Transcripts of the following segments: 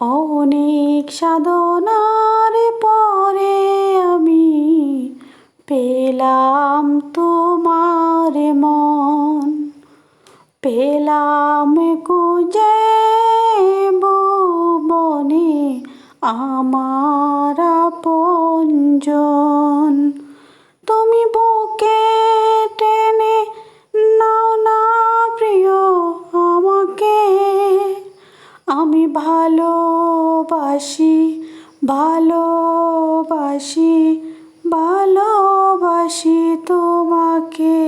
অনেক সাধনার পরে আমি পেলাম তোমার মন, পেলাম খুঁজে ভুবনে আমার আপনজন। তুমি বুকে টেনে নাও না প্রিয় আমাকে, আমি ভালোবাসি ভালোবাসি ভালোবাসি তোমাকে।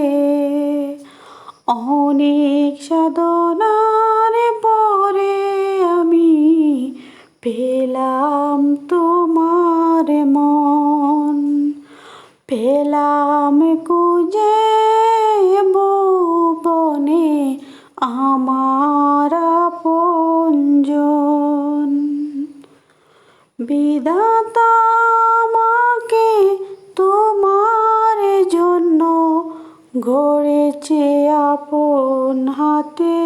অনেক সাধনার পরে আমি পেলাম তোমার মন, পেলাম খুঁজে ভুবনে আমার আপনজন। বিধাতা আমাকে তোমার জন্য গড়েছে আপন হাতে,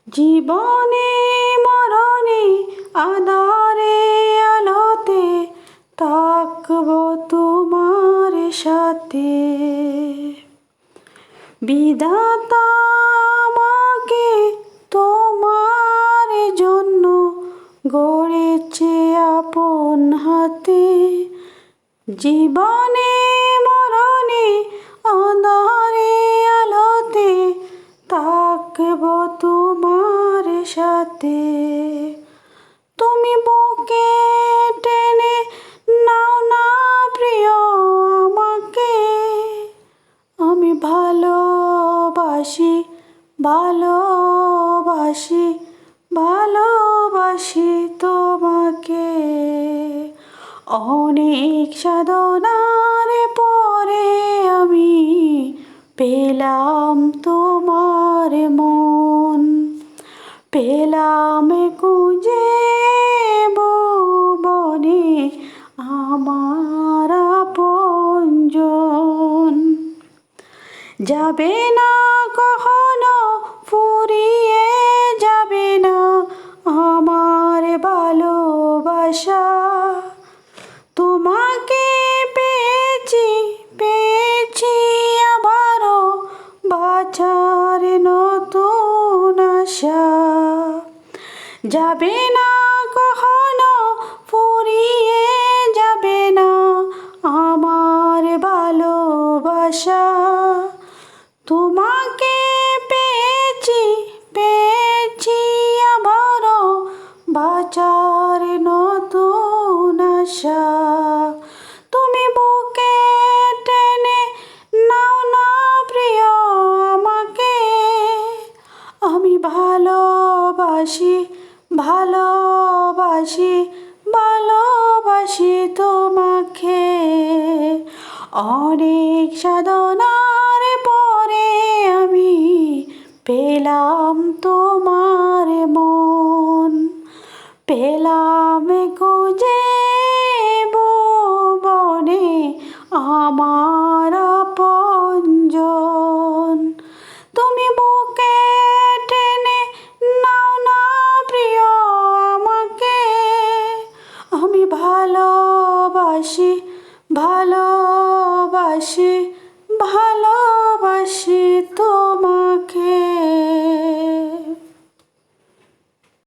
জীবনে মরণে আঁধারে আলোতে থাকবো তোমার সাথে। বিধাতা আমাকে তোমার জন্য গড়েছে আপন হাতে, জীবনে মরণে আঁধারে আলোতে থাকবো তোমার সাথে। তুমি বুকে টেনে নাও না প্রিয় আমাকে, আমি ভালোবাসি ভালোবাসি ভালোবাসি তোমাকে। অনেক সাধনার পরে আমি পেলাম তোমার মন, পেলাম খুঁজে ভুবনে আমার আপনজন। যাবে না কখনো ফুরিয়ে যাবে না আমার ভালোবাসা, তোমাকে পেয়েছি পেয়েছি আবারও বাঁচার নতুন আশা। যাবে না কখনো ফুরিয়ে যাবে না আমার ভালোবাসা, তোমাকে পেয়েছি পেয়েছি আবারও বাঁচার নতুন আশা। তুমি বুকে টেনে নাও না প্রিয় আমাকে, আমি ভালোবাসি ভালোবাসি ভালোবাসি তোমাকে। অনেক সাধনার পরে আমি পেলাম তোমার মন, পেলাম খুঁজে ভুবনে আমার আপনজন। তুমি বুকে টেনে নাও না প্রিয় আমাকে, আমি ভালোবাসি ভালোবাসি